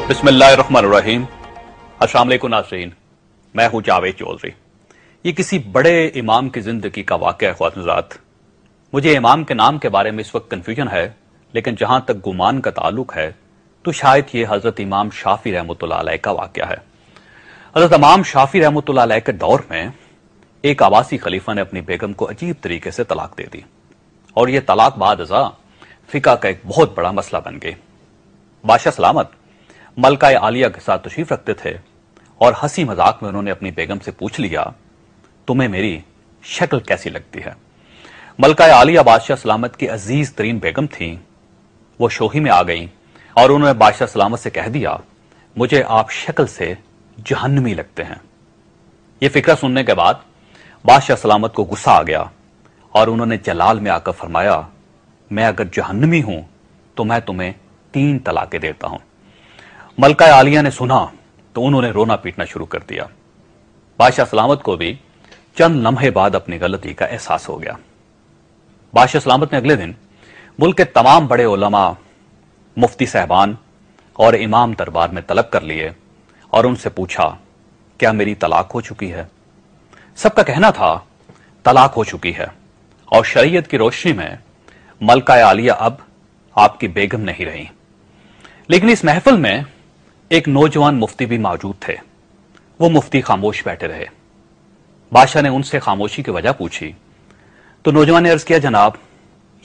बिस्मिल्लाहिर्रहमानिर्रहीम। अस्सलाम वालेकुम नाज़रीन, मैं हूं जावेद चौधरी। ये किसी बड़े इमाम की जिंदगी का वाक़या है ख्वातीन-हज़रात। मुझे इमाम के नाम के बारे में इस वक्त कन्फ्यूजन है, लेकिन जहां तक गुमान का ताल्लुक है तो शायद ये हजरत इमाम शाफी रहमतुल्लाह अलैह का वाक़या है। हजरत इमाम शाफी रहमतुल्लाह अलैह के दौर में एक आवासी खलीफा ने अपनी बेगम को अजीब तरीके से तलाक दे दी और यह तलाक बाद अज़ा फिका का एक बहुत बड़ा मसला बन गई। बादशाह सलामत मलका आलिया के साथ तशरीफ रखते थे और हंसी मजाक में उन्होंने अपनी बेगम से पूछ लिया, तुम्हें मेरी शक्ल कैसी लगती है। मलका आलिया बादशाह सलामत की अजीज तरीन बेगम थी। वो शोही में आ गई और उन्होंने बादशाह सलामत से कह दिया, मुझे आप शक्ल से जहन्नमी लगते हैं। यह फिक्रा सुनने के बाद बादशाह सलामत को गुस्सा आ गया और उन्होंने जलाल में आकर फरमाया, मैं अगर जहन्नमी हूं तो मैं तुम्हें 3 तलाकें देता हूं। मलका आलिया ने सुना तो उन्होंने रोना पीटना शुरू कर दिया। बादशाह सलामत को भी चंद लम्हे बाद अपनी गलती का एहसास हो गया। बादशाह सलामत ने अगले दिन मुल्क के तमाम बड़े उलमा, मुफ्ती साहबान और इमाम दरबार में तलब कर लिए और उनसे पूछा, क्या मेरी तलाक हो चुकी है। सबका कहना था तलाक हो चुकी है और शरीयत की रोशनी में मलका आलिया अब आपकी बेगम नहीं रही। लेकिन इस महफिल में एक नौजवान मुफ्ती भी मौजूद थे। वो मुफ्ती खामोश बैठे रहे। बादशाह ने उनसे खामोशी की वजह पूछी तो नौजवान ने अर्ज किया, जनाब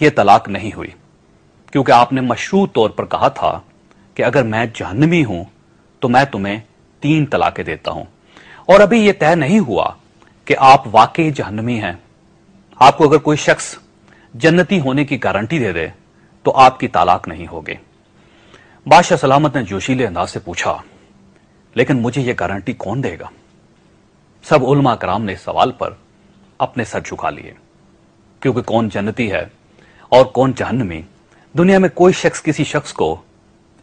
ये तलाक नहीं हुई क्योंकि आपने मशरूत तौर पर कहा था कि अगर मैं जहन्नमी हूं तो मैं तुम्हें 3 तलाकें देता हूं और अभी यह तय नहीं हुआ कि आप वाकई जहन्नमी हैं। आपको अगर कोई शख्स जन्नती होने की गारंटी दे दे तो आपकी तलाक नहीं होगी। बादशाह सलामत ने जोशीले अंदाज से पूछा, लेकिन मुझे यह गारंटी कौन देगा। सब उलमा कराम ने इस सवाल पर अपने सर झुका लिए क्योंकि कौन जन्नती है और कौन जहन्नमी, दुनिया में कोई शख्स किसी शख्स को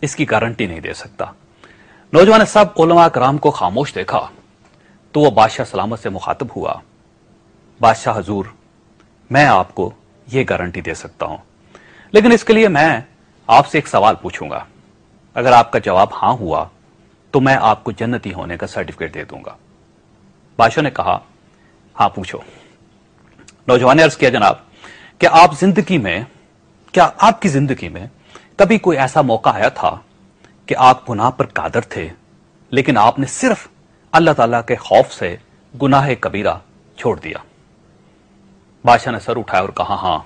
इसकी गारंटी नहीं दे सकता। नौजवान ने सब उलमा कराम को खामोश देखा तो वह बादशाह सलामत से मुखातब हुआ, बादशाह हजूर, मैं आपको यह गारंटी दे सकता हूं, लेकिन इसके लिए मैं आपसे एक सवाल पूछूंगा। अगर आपका जवाब हां हुआ तो मैं आपको जन्नती होने का सर्टिफिकेट दे दूंगा। बादशाह ने कहा, हां पूछो। नौजवान ने अर्ज किया, जनाब क्या आपकी जिंदगी में कभी कोई ऐसा मौका आया था कि आप गुनाह पर कादर थे लेकिन आपने सिर्फ अल्लाह ताला के खौफ से गुनाह कबीरा छोड़ दिया। बादशाह ने सर उठाया और कहा, हां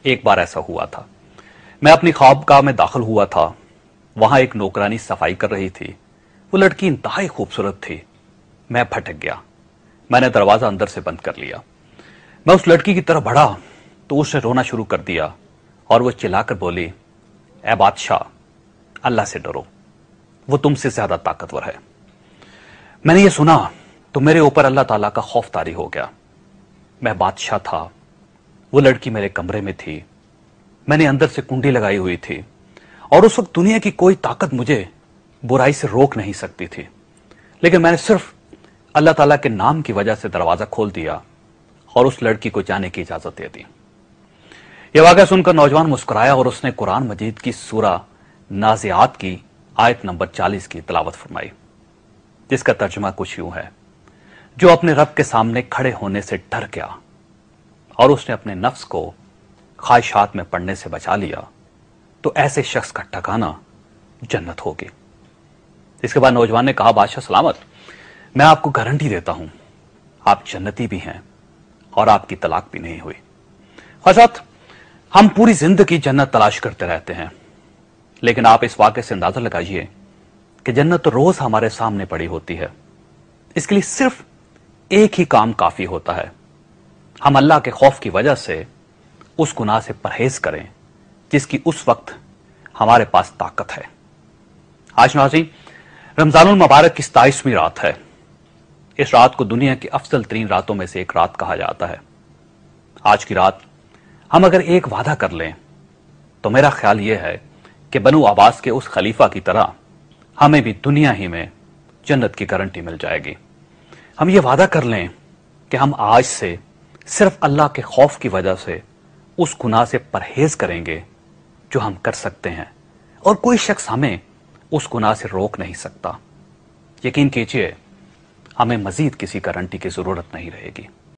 एक बार ऐसा हुआ था। मैं अपनी ख्वाबगाह में दाखिल हुआ था। वहां एक नौकरानी सफाई कर रही थी। वो लड़की इंतहाई खूबसूरत थी। मैं भटक गया। मैंने दरवाजा अंदर से बंद कर लिया। मैं उस लड़की की तरफ बढ़ा तो उसने रोना शुरू कर दिया और वो चिल्लाकर बोली, ऐ बादशाह, अल्लाह से डरो, वो तुमसे ज्यादा ताकतवर है। मैंने ये सुना तो मेरे ऊपर अल्लाह ताला का खौफ तारी हो गया। मैं बादशाह था, वो लड़की मेरे कमरे में थी। मैंने अंदर से कुंडी लगाई हुई थी और उस वक्त दुनिया की कोई ताकत मुझे बुराई से रोक नहीं सकती थी, लेकिन मैंने सिर्फ अल्लाह ताला के नाम की वजह से दरवाजा खोल दिया और उस लड़की को जाने की इजाजत दे दी। यह वाक़या सुनकर नौजवान मुस्कुराया और उसने कुरान मजीद की सूरा नाज़िआत की आयत नंबर 40 की तिलावत फरमाई, जिसका तर्जुमा कुछ यूं है, जो अपने रब के सामने खड़े होने से डर गया और उसने अपने नफ्स को ख्वाहिशात में पड़ने से बचा लिया तो ऐसे शख्स का ठिकाना जन्नत होगी। इसके बाद नौजवान ने कहा, बादशाह सलामत, मैं आपको गारंटी देता हूं आप जन्नती भी हैं और आपकी तलाक भी नहीं हुई। हज़रत, हम पूरी जिंदगी जन्नत तलाश करते रहते हैं, लेकिन आप इस वाक़े से अंदाजा लगाइए कि जन्नत तो रोज हमारे सामने पड़ी होती है। इसके लिए सिर्फ एक ही काम काफी होता है, हम अल्लाह के खौफ की वजह से उस गुनाह से परहेज करें जिसकी उस वक्त हमारे पास ताकत है। आज नाज़रीन, रमजानुल मुबारक की 27वीं रात है। इस रात को दुनिया की अफजल तरीन रातों में से एक रात कहा जाता है। आज की रात हम अगर एक वादा कर लें तो मेरा ख्याल यह है कि बनु अब्बास के उस खलीफा की तरह हमें भी दुनिया ही में जन्नत की गारंटी मिल जाएगी। हम ये वादा कर लें कि हम आज से सिर्फ अल्लाह के खौफ की वजह से उस गुनाह से परहेज करेंगे जो हम कर सकते हैं और कोई शख्स हमें اس گناہ سے روک نہیں سکتا۔ یقین کیجئے ہمیں مزید کسی گارنٹی کی ضرورت نہیں رہے گی۔